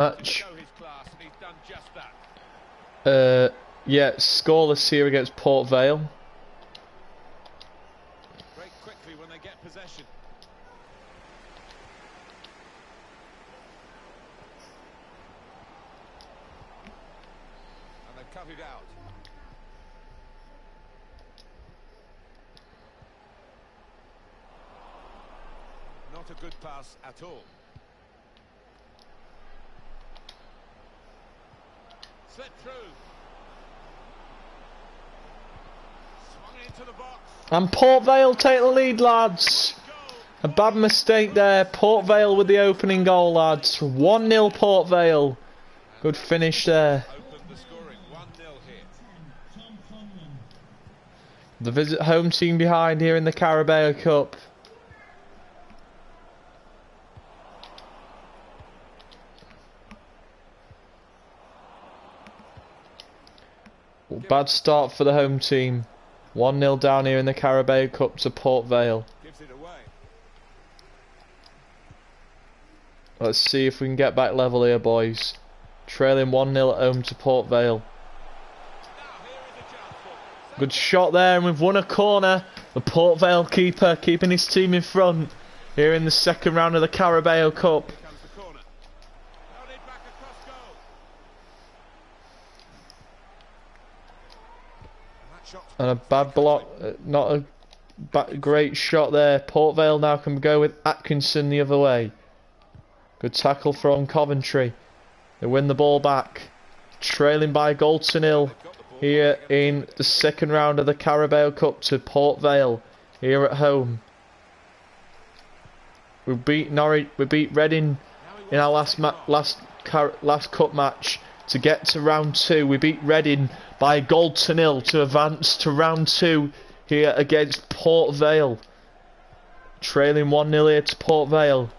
match. Yeah, scoreless here against Port Vale. Break quickly when they get possession. And they've cut it out. Not a good pass at all. Slip through. Swung into the box. And Port Vale take the lead, lads. A bad mistake there. Port Vale with the opening goal, lads. 1-0 Port Vale. Good finish there. Opened the scoring. 1-0 here. The visit home team behind here in the Carabao Cup. Bad start for the home team. 1-0 down here in the Carabao Cup to Port Vale. Gives it away. Let's see if we can get back level here, boys. Trailing 1-0 at home to Port Vale. Now here is a chance for. Good shot there, and we've won a corner. The Port Vale keeper keeping his team in front here in the second round of the Carabao Cup. Here comes the corner. Held it back across goal. And that shot's And a bad block, not a great shot there. Port Vale now can go with Atkinson the other way. Good tackle from Coventry. They win the ball back. Trailing by a goal to nil here in the second round of the Carabao Cup to Port Vale here at home. We beat Norwich, we beat Reading in our last cup match to get to round 2. We beat Reading by a goal to nil to advance to round 2 here against Port Vale. Trailing 1-0 here to Port Vale.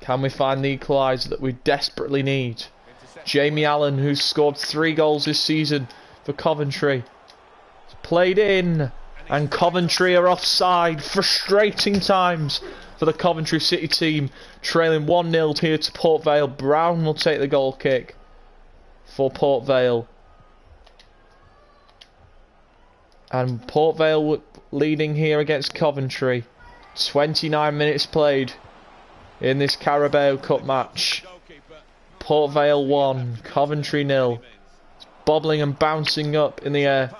Can we find the equaliser that we desperately need? Jamie Allen, who's scored 3 goals this season for Coventry. It's played in, and Coventry are offside. Frustrating times for the Coventry City team. Trailing 1-0 here to Port Vale. Brown will take the goal kick for Port Vale. And Port Vale leading here against Coventry. 29 minutes played in this Carabao Cup match. Port Vale 1, Coventry 0. It's bobbling and bouncing up in the air.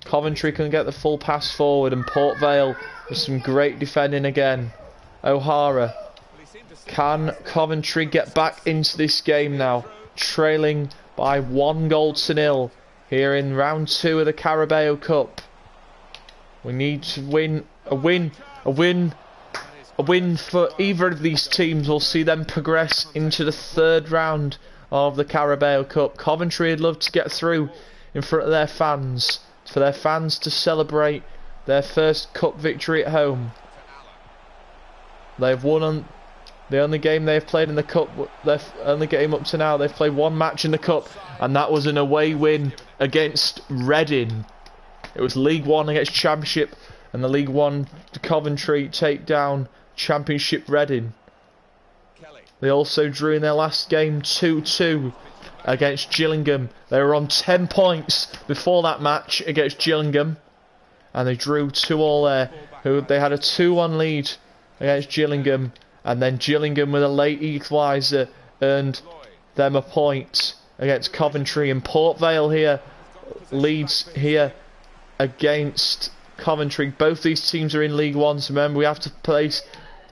Coventry can get the full pass forward, and Port Vale with some great defending again. O'Hara. Can Coventry get back into this game now? Trailing by 1 goal to nil here in round 2 of the Carabao Cup. We need to win. A win for either of these teams will see them progress into the 3rd round of the Carabao Cup. Coventry would love to get through in front of their fans, for their fans to celebrate their first cup victory at home. They've won on the only game they've played in the cup, their only game up to now. They've played 1 match in the cup, and that was an away win against Reading. It was League 1 against Championship, and the League 1 to Coventry take down Championship Reading. They also drew in their last game 2-2 against Gillingham. They were on 10 points before that match against Gillingham, and they drew 2-2 there. They had a 2-1 lead against Gillingham, and then Gillingham with a late equaliser earned them a point against Coventry. And Port Vale here leads here against Coventry. Both these teams are in League 1, so remember we have to place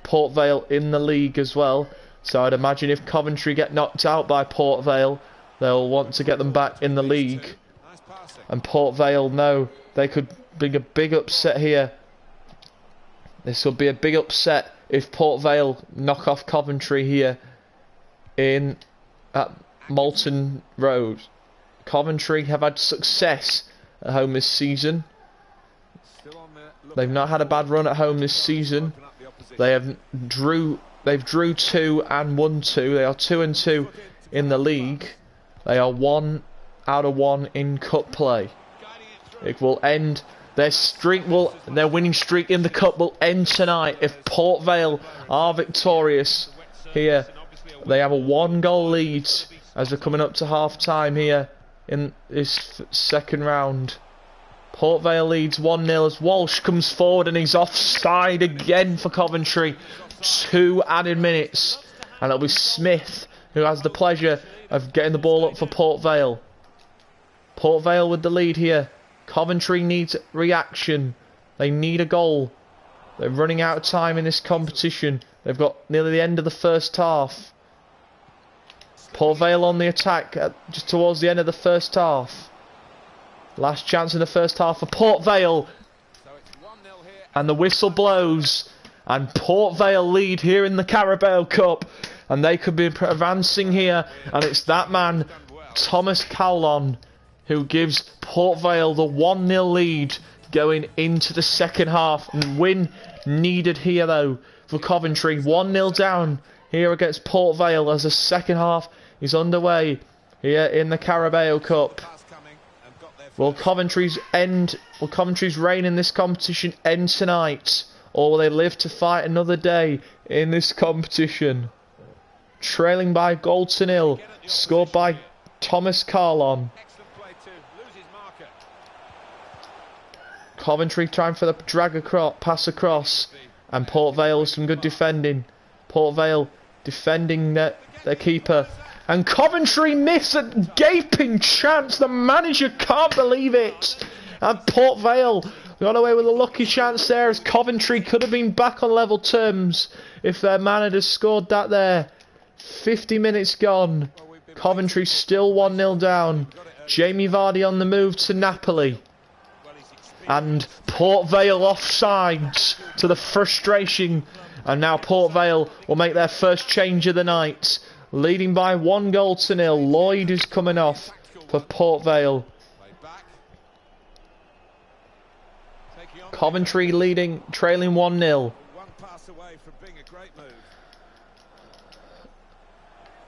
Port Vale in the league as well. So I'd imagine if Coventry get knocked out by Port Vale, they'll want to get them back in the league. And Port Vale know they could bring a big upset here. This will be a big upset if Port Vale knock off Coventry here at Moulton Road. Coventry have had success at home this season. They've not had a bad run at home this season. They've drew 2 and won 2. They are 2-2 in the league. They are 1 out of 1 in cup play. It will end. Their winning streak in the cup will end tonight if Port Vale are victorious here They have a 1-goal lead as we're coming up to half-time here in this second round. Port Vale leads 1-0 as Walsh comes forward and he's offside again for Coventry. 2 added minutes. And it'll be Smith who has the pleasure of getting the ball up for Port Vale. Port Vale with the lead here. Coventry needs reaction. They need a goal. They're running out of time in this competition. They've got nearly the end of the first half. Port Vale on the attack just towards the end of the first half. Last chance in the first half for Port Vale. And the whistle blows. And Port Vale lead here in the Carabao Cup. And they could be advancing here. And it's that man, Thomas Cowlon, who gives Port Vale the 1-0 lead going into the second half. And win needed here though for Coventry. 1-0 down here against Port Vale as the second half is underway here in the Carabao Cup. Will Coventry's reign in this competition end tonight? Or will they live to fight another day in this competition? Trailing by a goal to 0. Scored by Thomas Carlon. Coventry trying for the pass across. And Port Vale with some good defending. Port Vale defending their keeper. And Coventry miss a gaping chance. The manager can't believe it. And Port Vale got away with a lucky chance there as Coventry could have been back on level terms if their man had scored that there. 50 minutes gone. Coventry still 1-0 down. Jamie Vardy on the move to Napoli. And Port Vale offsides to the frustration. And now Port Vale will make their first change of the night. Leading by 1-0. Lloyd is coming off for Port Vale. Coventry trailing 1-0.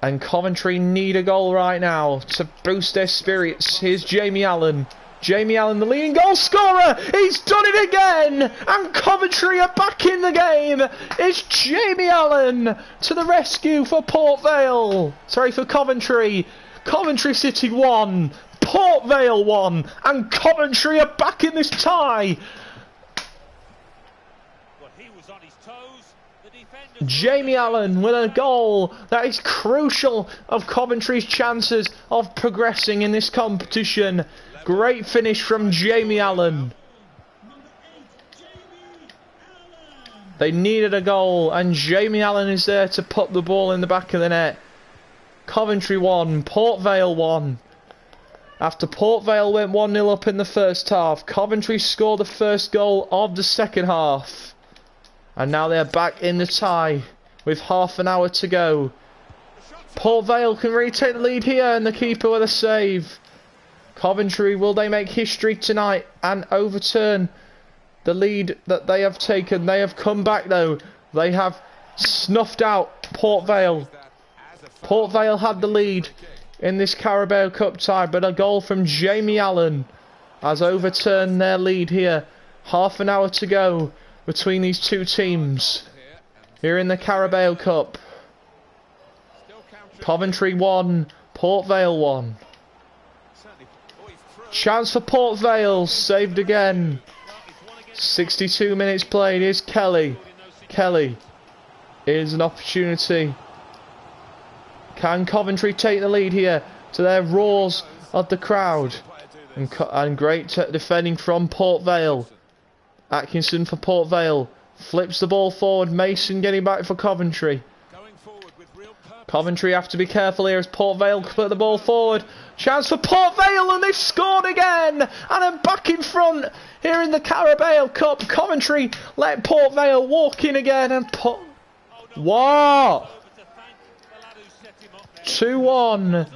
And Coventry need a goal right now to boost their spirits. Here's Jamie Allen. Jamie Allen, the leading goal scorer. He's done it again. And Coventry are back in the game. It's Jamie Allen to the rescue for Port Vale. Sorry, for Coventry. Coventry City 1. Port Vale 1. And Coventry are back in this tie. Jamie Allen with a goal that is crucial of Coventry's chances of progressing in this competition. Great finish from Jamie Allen. They needed a goal and Jamie Allen is there to put the ball in the back of the net. Coventry 1, Port Vale 1. After Port Vale went 1-0 up in the first half, Coventry scored the first goal of the second half. And now they're back in the tie with half an hour to go. Port Vale can retake the lead here and the keeper with a save. Coventry, will they make history tonight and overturn the lead that they have taken? They have come back though. They have snuffed out Port Vale. Port Vale had the lead in this Carabao Cup tie, but a goal from Jamie Allen has overturned their lead here. Half an hour to go between these two teams here in the Carabao Cup. Coventry 1, Port Vale 1. Chance for Port Vale, saved again. 62 minutes played. Here's Kelly. Kelly is an opportunity. Can Coventry take the lead here to their roars of the crowd? And great defending from Port Vale. Atkinson for Port Vale. Flips the ball forward. Mason getting back for Coventry. Coventry have to be careful here as Port Vale put the ball forward. Chance for Port Vale and they've scored again. And then back in front here in the Carabao Cup. Coventry let Port Vale walk in again and put... What? 2-1.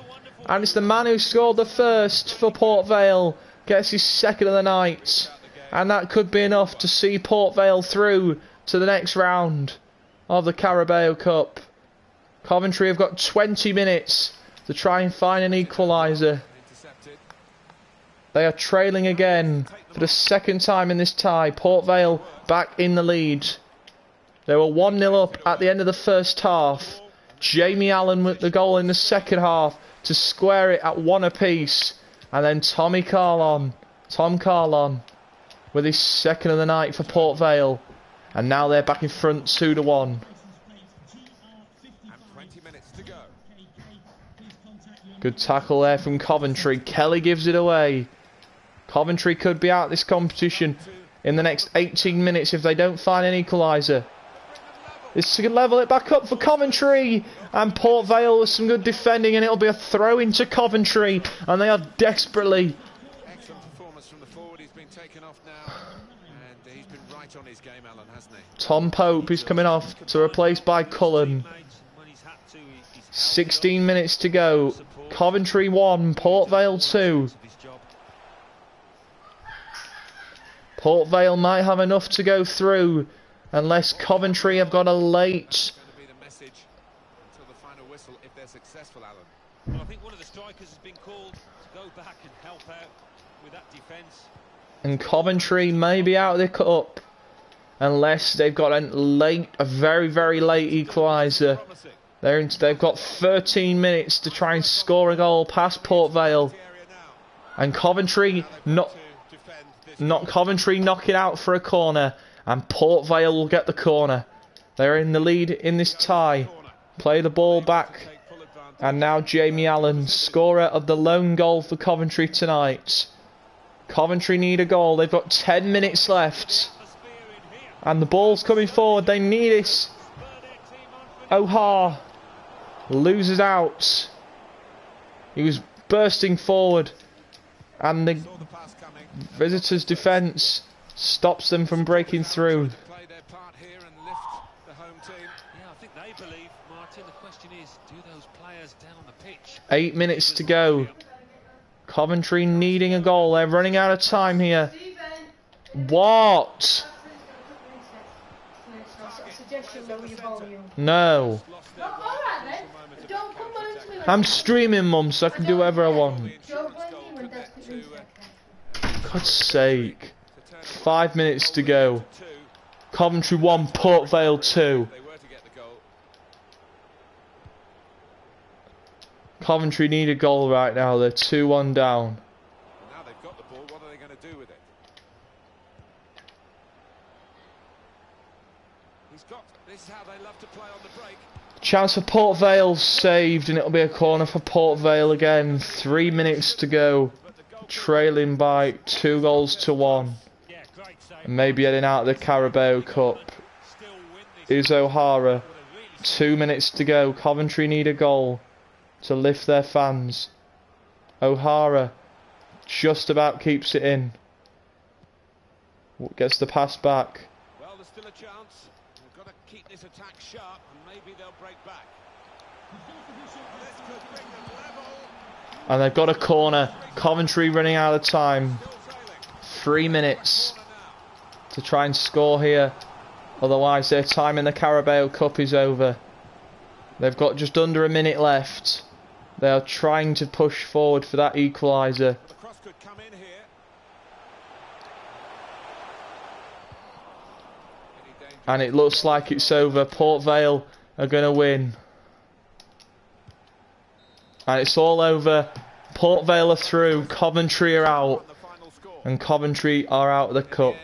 And it's the man who scored the first for Port Vale. Gets his second of the night. And that could be enough to see Port Vale through to the next round of the Carabao Cup. Coventry have got 20 minutes to try and find an equaliser. They are trailing again for the second time in this tie. Port Vale back in the lead. They were 1-0 up at the end of the first half Jamie Allen with the goal in the second half to square it at 1 apiece. And then Tom Carlon with his second of the night for Port Vale. And now they're back in front 2-1. And 20 minutes to go. Good tackle there from Coventry. Kelly gives it away. Coventry could be out of this competition in the next 18 minutes if they don't find an equaliser. This could level it back up for Coventry. And Port Vale with some good defending, and it'll be a throw into Coventry. And they are desperately... Excellent performance from the forward. He's been taken off now. And he's been right on his game, Alan, hasn't he? Tom Pope is coming off to replace by Cullen. 16 minutes to go. Coventry 1, Port Vale 2. Port Vale might have enough to go through unless Coventry have got a late... It's going to be the message until the final whistle if they're successful, Alan. Well, I think one of the strikers has been called to go back and help out with that defence. And Coventry may be out of the cup unless they've got a very, very late equaliser. They've got 13 minutes to try and score a goal past Port Vale. And Coventry Coventry knock it out for a corner. And Port Vale will get the corner. They're in the lead in this tie. Play the ball back. And now Jamie Allen, scorer of the lone goal for Coventry tonight. Coventry need a goal. They've got 10 minutes left. And the ball's coming forward. They need it. O'Hare loses out. He was bursting forward. And the visitors' defence stops them from breaking through. Play their part here and lift the home team. Yeah, I think they believe, Martin. The question is, do those players down the pitch? 8 minutes to go. Coventry needing a goal. They're running out of time here. What? No. I'm streaming, Mum, so I can do whatever I want. God's sake. 5 minutes to go. Coventry 1, Port Vale 2. They were to get the goal. Coventry need a goal right now. They're 2-1 down. Now they've got the ball. What are they going to do with it? This is how they love to play on the break. Chance for Port Vale saved, and it'll be a corner for Port Vale again. 3 minutes to go. Trailing by 2-1. And maybe heading out of the Carabao Cup is O'Hara. 2 minutes to go. Coventry need a goal to lift their fans. O'Hara just about keeps it in. Gets the pass back. Well, there's still a chance. We've got to keep this attack sharp, and maybe they'll break back. This could bring them level. And they've got a corner. Coventry running out of time. 3 minutes to try and score here. Otherwise their time in the Carabao Cup is over. They've got just under a minute left. They are trying to push forward for that equaliser. The cross could come in here. And it looks like it's over. Port Vale are going to win. And it's all over. Port Vale are through. Coventry are out. And Coventry are out of the cup.